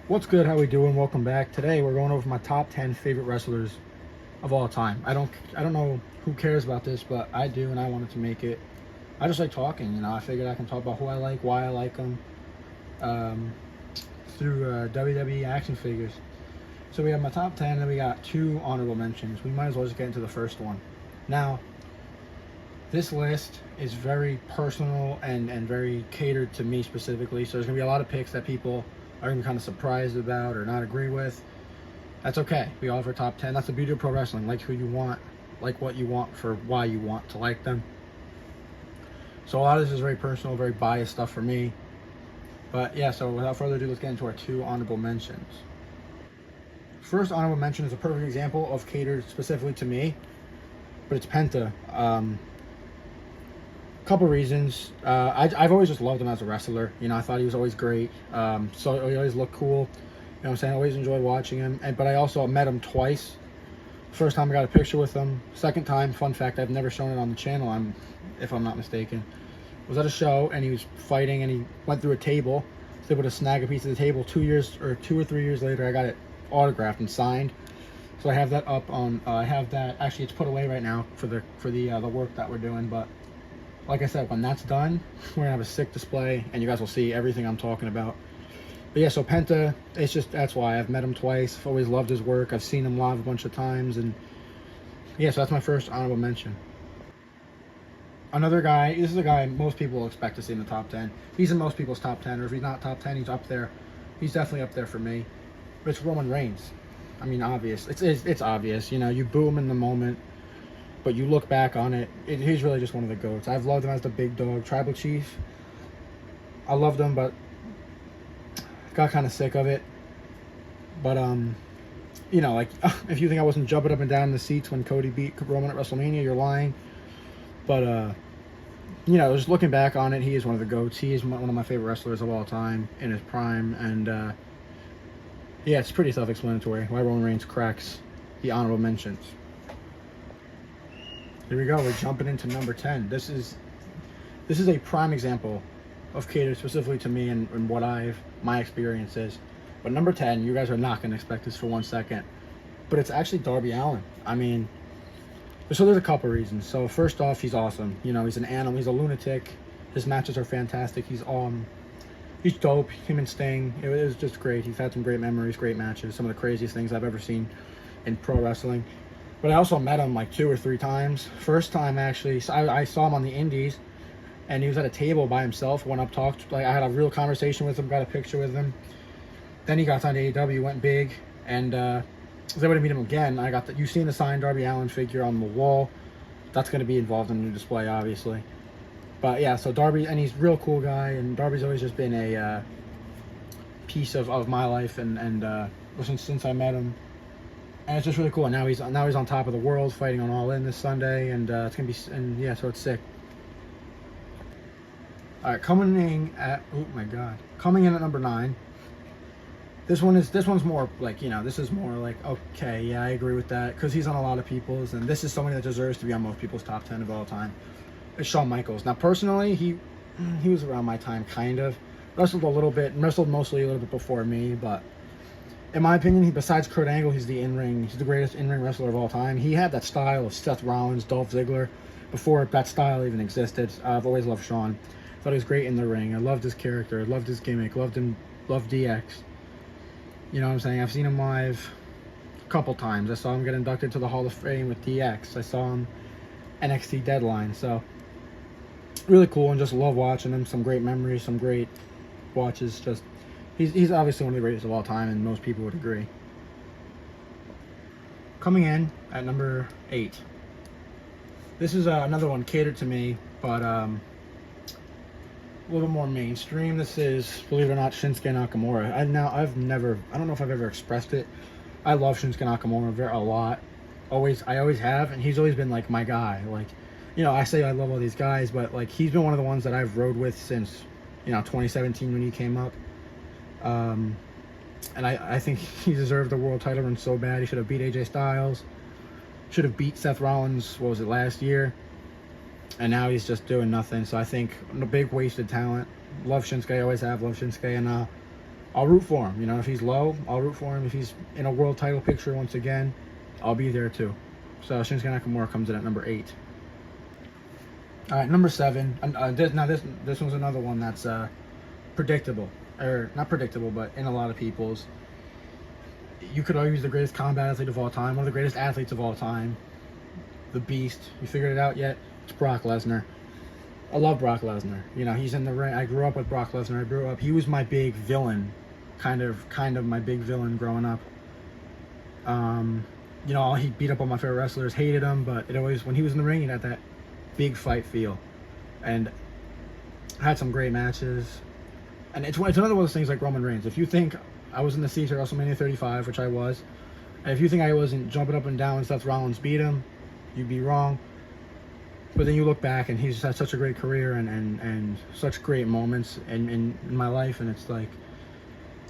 What's good? How we doing? Welcome back. Today we're going over my top 10 favorite wrestlers of all time. I don't know who cares about this, but I do, and I wanted to make it. I just like talking. I figured I can talk about who I like, why I like them, um, through WWE action figures. So we have my top 10, and we got two honorable mentions. We might as well just get into the first one. Now, this list is very personal and very catered to me specifically. So there's gonna be a lot of picks that people are gonna be kind of surprised about or not agree with. That's okay. We all have our top 10. That's the beauty of pro wrestling. Like who you want, like what you want for why you want to like them. So a lot of this is very personal, very biased stuff for me. But yeah, so without further ado, let's get into our two honorable mentions. First honorable mention is a perfect example of catered specifically to me, but it's Penta. Couple reasons. I've always just loved him as a wrestler. I thought he was always great. So he always looked cool. What I'm saying? I always enjoyed watching him. But I also met him twice. First time I got a picture with him. Second time, fun fact, I've never shown it on the channel, if I'm not mistaken, was at a show, and he was fighting, and he went through a table. Was able to snag a piece of the table. 2 or 3 years later, I got it autographed and signed. So I have that up on. I have that. Actually, it's put away right now for the work that we're doing. But like I said, when that's done, we're gonna have a sick display, and you guys will see everything I'm talking about. But yeah, so Penta, that's why I've met him twice. I've always loved his work. I've seen him live a bunch of times, and yeah, so that's my first honorable mention. Another guy, this is a guy most people will expect to see in the top 10. He's in most people's top 10, or if he's not top 10, he's up there. He's definitely up there for me. But it's Roman Reigns. I mean, obvious. It's obvious. You boo him in the moment, but you look back on it, he's really just one of the GOATs. I've loved him as the big dog, tribal chief. I loved him, but got kind of sick of it. But like if you think I wasn't jumping up and down in the seats when Cody beat Roman at WrestleMania, you're lying. But just looking back on it, he is one of the GOATs. He is one of my favorite wrestlers of all time in his prime, and yeah, it's pretty self-explanatory why Roman Reigns cracks the honorable mentions. Here we go. We're jumping into number 10. This is a prime example of catered specifically to me and what my experience is. But number 10, you guys are not going to expect this for 1 second, but it's actually Darby Allin. I mean, so there's a couple reasons. So first off, he's awesome. He's an animal. He's a lunatic. His matches are fantastic. He's dope. Him and Sting, it was just great. He's had some great memories, great matches, some of the craziest things I've ever seen in pro wrestling. But I also met him like 2 or 3 times. First time, actually, I saw him on the Indies, and he was at a table by himself. Went up, talked. Like, I had a real conversation with him, got a picture with him. Then he got signed to AEW, went big, and I was able to meet him again. You've seen the signed Darby Allin figure on the wall. That's going to be involved in the display, obviously. But yeah, so Darby, and he's a real cool guy, and Darby's always just been a piece of my life, and since I met him. And it's just really cool. And now he's on top of the world, fighting on All In this Sunday, and it's gonna be, and yeah, so it's sick. All right, coming in at number 9. This one's more like, this is more like, okay, yeah, I agree with that, because he's on a lot of people's, and this is somebody that deserves to be on most people's top 10 of all time. It's Shawn Michaels. Now, personally, he was around my time, kind of. Wrestled mostly a little bit before me, but in my opinion, besides Kurt Angle, he's the greatest in-ring wrestler of all time. He had that style of Seth Rollins, Dolph Ziggler, before that style even existed. I've always loved Shawn. Thought he was great in the ring. I loved his character, loved his gimmick, loved DX. You know what I'm saying? I've seen him live a couple times. I saw him get inducted to the Hall of Fame with DX. I saw him NXT Deadline. So really cool, and just love watching him. Some great memories, some great watches. Just he's obviously one of the greatest of all time, and most people would agree. Coming in at number 8. This is another one catered to me, but a little more mainstream. This is, believe it or not, Shinsuke Nakamura. I don't know if I've ever expressed it. I love Shinsuke Nakamura a lot. I always have, and he's always been like my guy. Like, I say I love all these guys, but like he's been one of the ones that I've rode with since 2017 when he came up. And I think he deserved the world title run so bad. He should have beat AJ Styles. Should have beat Seth Rollins, what was it, last year? And now he's just doing nothing. So I think a big wasted talent. Love Shinsuke, always have loved Shinsuke. And I'll root for him. You know, if he's low, I'll root for him. If he's in a world title picture once again, I'll be there too. So Shinsuke Nakamura comes in at number 8. All right, number 7. This one's another one that's predictable, or not predictable, but in a lot of people's. You could argue he's the greatest combat athlete of all time, one of the greatest athletes of all time. The Beast. You figured it out yet? It's Brock Lesnar. I love Brock Lesnar. You know, he's in the ring. I grew up with Brock Lesnar. He was my big villain, kind of my big villain growing up. You know, he beat up all my favorite wrestlers, hated him, but it always, when he was in the ring, he had that big fight feel, and had some great matches. And it's another one of those things like Roman Reigns. If you think I was in the seats at WrestleMania 35, which I was, and if you think I wasn't jumping up and down when Seth Rollins beat him, you'd be wrong. But then you look back, and he's had such a great career and such great moments in my life, and it's like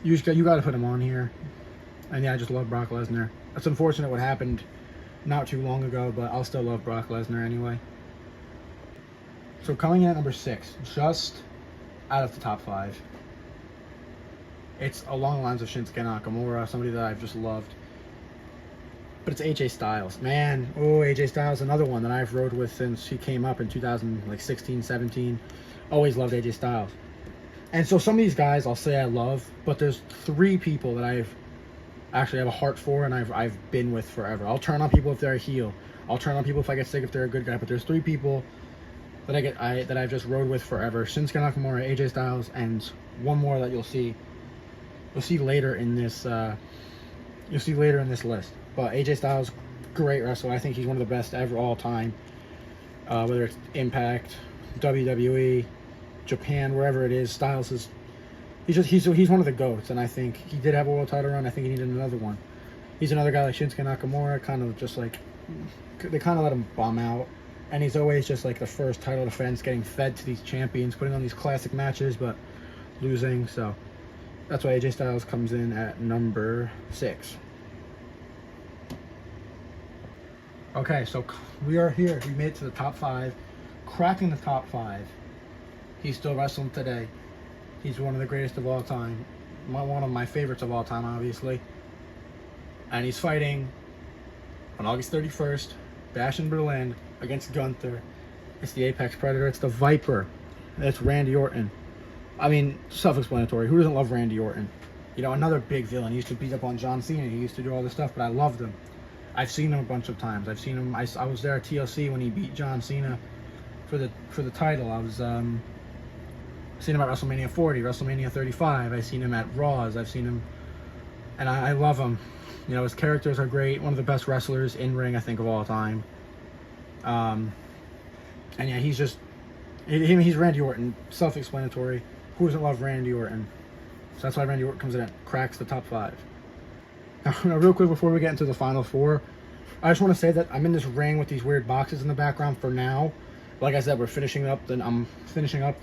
you got to put him on here. And yeah, I just love Brock Lesnar. It's unfortunate what happened not too long ago, but I'll still love Brock Lesnar anyway. So coming in at number 6, just out of the top 5, it's along the lines of Shinsuke Nakamura, somebody that I've just loved. But it's AJ Styles. Man, AJ Styles, another one that I've rode with since he came up in 2016, 17. Always loved AJ Styles. And so some of these guys I'll say I love, but there's 3 people that I've actually have a heart for, and I've been with forever. I'll turn on people if they're a heel. I'll turn on people if I get sick if they're a good guy. But there's 3 people that I've just rode with forever: Shinsuke Nakamura, AJ Styles, and one more that you'll see later in this. You'll see later in this list. But AJ Styles, great wrestler. I think he's one of the best ever all time. Whether it's Impact, WWE, Japan, wherever it is, Styles is. He's one of the GOATs, and I think he did have a world title run. I think he needed another one. He's another guy like Shinsuke Nakamura, kind of just like they kind of let him bomb out, and he's always just like the first title defense, getting fed to these champions, putting on these classic matches, but losing. So that's why AJ Styles comes in at number 6. Okay, so we are here. We made it to the top 5, cracking the top 5. He's still wrestling today. He's one of the greatest of all time. One of my favorites of all time, obviously. And he's fighting on August 31st, Bash in Berlin, against Gunther. It's the Apex Predator. It's the Viper. It's Randy Orton. I mean, self-explanatory. Who doesn't love Randy Orton? You know, another big villain. He used to beat up on John Cena. He used to do all this stuff, but I loved him. I've seen him a bunch of times. I've seen him. I was there at TLC when he beat John Cena for the title. I was seen him at WrestleMania 40, WrestleMania 35. I've seen him at Raws. I've seen him, and I love him. You know, his characters are great. One of the best wrestlers in ring, I think, of all time. And yeah, he's Randy Orton. Self-explanatory. Who doesn't love Randy Orton? So that's why Randy Orton comes in and cracks the top 5. Now, real quick before we get into the final 4, I just want to say that I'm in this ring with these weird boxes in the background for now. Like I said, we're finishing up. I'm finishing up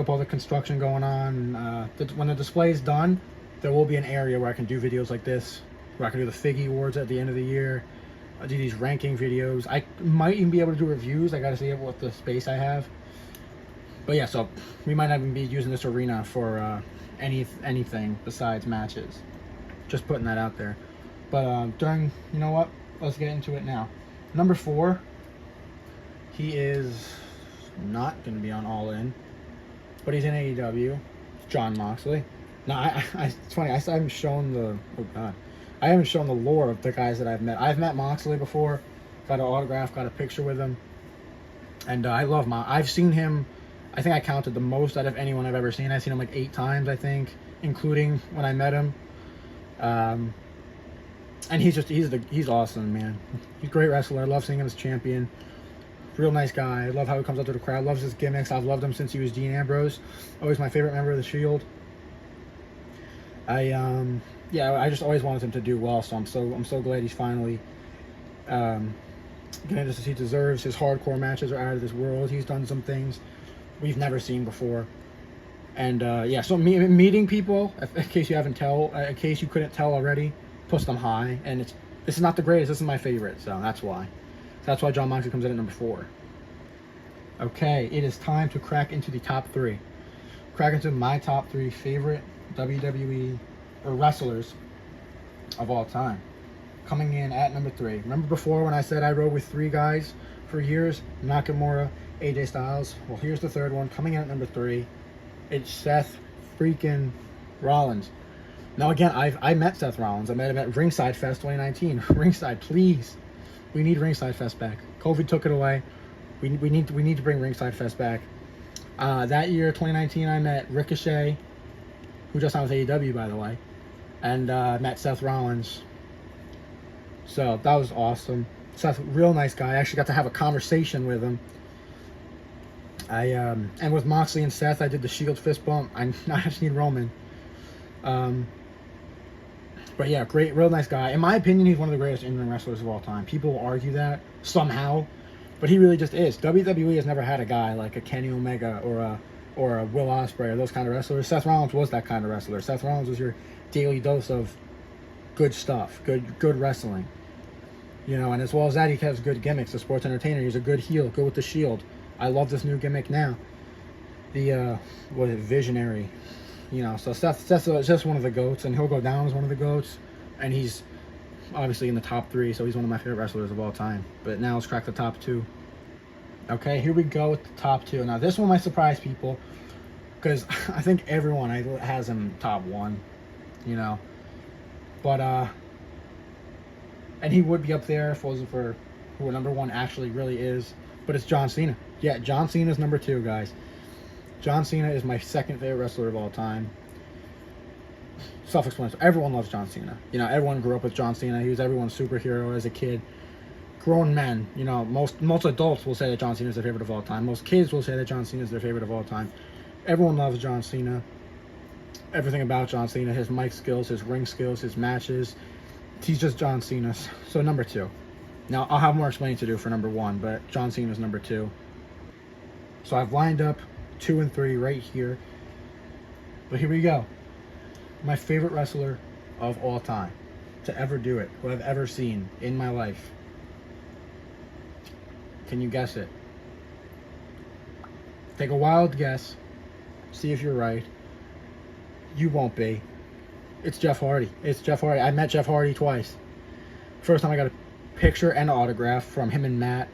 all the construction going on. When the display is done, there will be an area where I can do videos like this, where I can do the Figgy Awards at the end of the year. I do these ranking videos. I might even be able to do reviews. I got to see what the space I have. But yeah, so we might not even be using this arena for anything besides matches. Just putting that out there. But you know what? Let's get into it now. Number 4, he is not going to be on All In, but he's in AEW. Jon Moxley. Now, it's funny. I haven't shown I haven't shown the lore of the guys that I've met. I've met Moxley before. Got an autograph. Got a picture with him. And I love I've seen him. I think I counted the most out of anyone I've ever seen. I've seen him like 8 times, I think, including when I met him. And he's awesome, man. He's a great wrestler. I love seeing him as champion. Real nice guy. I love how he comes out to the crowd. Loves his gimmicks. I've loved him since he was Dean Ambrose. Always my favorite member of the Shield. I just always wanted him to do well. So I'm so glad he's finally getting this as he deserves. His hardcore matches are out of this world. He's done some things we've never seen before. And so meeting people, in case you couldn't tell already, puts them high. And this is not the greatest. This is my favorite. So that's why. That's why Jon Moxley comes in at number 4. Okay, it is time to crack into the top 3. Crack into my top 3 favorite WWE or wrestlers of all time. Coming in at number 3. Remember before when I said I rode with 3 guys for years? Nakamura, AJ Styles. Well, here's the third one. Coming in at number 3. It's Seth freaking Rollins. Now again, I met Seth Rollins. I met him at Ringside Fest 2019. Ringside, please. We need Ringside Fest back. COVID took it away. We need to bring Ringside Fest back. That year, 2019, I met Ricochet, who just signed with AEW, by the way, and met Seth Rollins. So that was awesome. Seth, real nice guy. I actually got to have a conversation with him. And with Moxley and Seth, I did the Shield fist bump. I just need Roman. But yeah, great, real nice guy. In my opinion, he's one of the greatest in-ring wrestlers of all time. People will argue that somehow, but he really just is. WWE has never had a guy like a Kenny Omega or a Will Ospreay or those kind of wrestlers. Seth Rollins was that kind of wrestler. Seth Rollins was your daily dose of good stuff, good wrestling. You know, and as well as that, he has good gimmicks. A sports entertainer. He's a good heel. Good with the Shield. I love this new gimmick now. The visionary. You know, so Seth's just one of the GOATs, and he'll go down as one of the GOATs, and he's obviously in the top 3, so he's one of my favorite wrestlers of all time. But now let's crack the top 2. Okay, here we go with the top 2. Now this one might surprise people, because I think everyone has him top 1, you know. But, and he would be up there if it wasn't for who number 1 actually really is, but it's John Cena. Yeah, John Cena's number 2, guys. John Cena is my second favorite wrestler of all time. Self-explanatory. Everyone loves John Cena. You know, everyone grew up with John Cena. He was everyone's superhero as a kid. Grown men, you know, most adults will say that John Cena is their favorite of all time. Most kids will say that John Cena is their favorite of all time. Everyone loves John Cena. Everything about John Cena, his mic skills, his ring skills, his matches. He's just John Cena. So number 2. Now, I'll have more explaining to do for number 1, but John Cena is number 2. So I've lined up 2 and 3 right here. But here we go. My favorite wrestler of all time to ever do it, who I've ever seen in my life. Can you guess it? Take a wild guess. See if you're right. You won't be. It's Jeff Hardy. It's Jeff Hardy. I met Jeff Hardy twice. First time I got a picture and an autograph from him and Matt.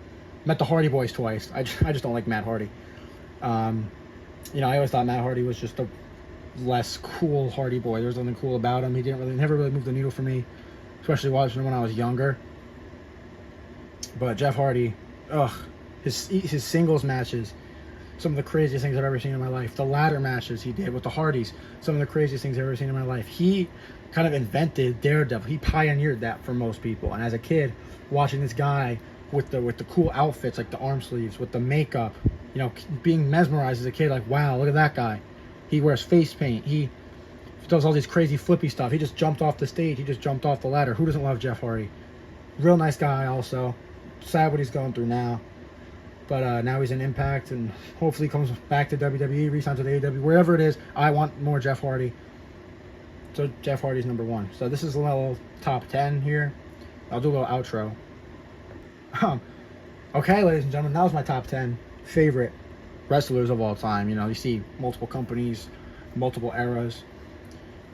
Met the Hardy Boys twice. I just don't like Matt Hardy. You know, I always thought Matt Hardy was just a less cool Hardy Boy. There was nothing cool about him. He never really moved the needle for me, especially watching him when I was younger. But Jeff Hardy, his singles matches, some of the craziest things I've ever seen in my life. The ladder matches he did with the Hardys, some of the craziest things I've ever seen in my life. He kind of invented Daredevil. He pioneered that for most people. And as a kid, watching this guy with the cool outfits, like the arm sleeves, with the makeup, you know, being mesmerized as a kid, like, wow, look at that guy. He wears face paint. He does all these crazy flippy stuff. He just jumped off the stage. He just jumped off the ladder. Who doesn't love Jeff Hardy? Real nice guy also. Sad what he's going through now. But now he's in Impact, and hopefully comes back to WWE, re-signs with AEW, wherever it is. I want more Jeff Hardy. So Jeff Hardy's number 1. So this is a little top 10 here. I'll do a little outro. Okay, ladies and gentlemen, that was my top 10 favorite wrestlers of all time. You know, you see multiple companies, multiple eras.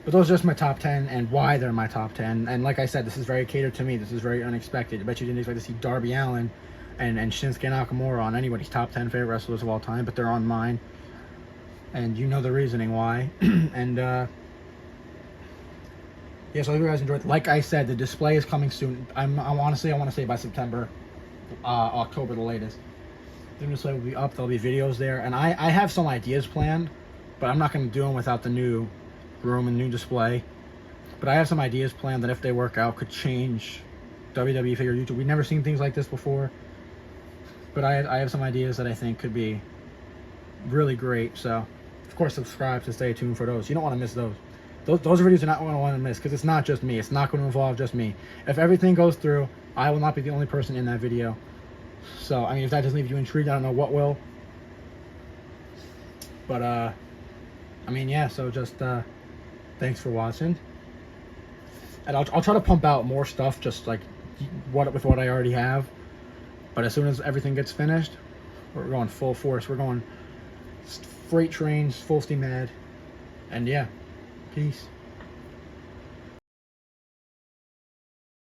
But those are just my top 10 and why they're my top 10. And like I said, this is very catered to me. This is very unexpected. I bet you didn't expect to see Darby Allin and Shinsuke Nakamura on anybody's top 10 favorite wrestlers of all time, but they're on mine. And you know the reasoning why. And, yeah, so I hope you guys enjoyed. Like I said, the display is coming soon. I want to say by September, October the latest. The display will be up. There'll be videos there. And I have some ideas planned, but I'm not going to do them without the new room and new display. But I have some ideas planned that if they work out, could change WWE figure YouTube. We've never seen things like this before. But I have some ideas that I think could be really great. So, of course, subscribe to stay tuned for those. You don't want to miss those. Those are videos you're not going to want to miss, because it's not just me. It's not going to involve just me. If everything goes through, I will not be the only person in that video. So, I mean, if that doesn't leave you intrigued, I don't know what will. But, I mean, yeah, so just, thanks for watching. And I'll try to pump out more stuff, just like with what I already have. But as soon as everything gets finished, we're going full force. We're going freight trains, full steam ahead. And yeah, Peace.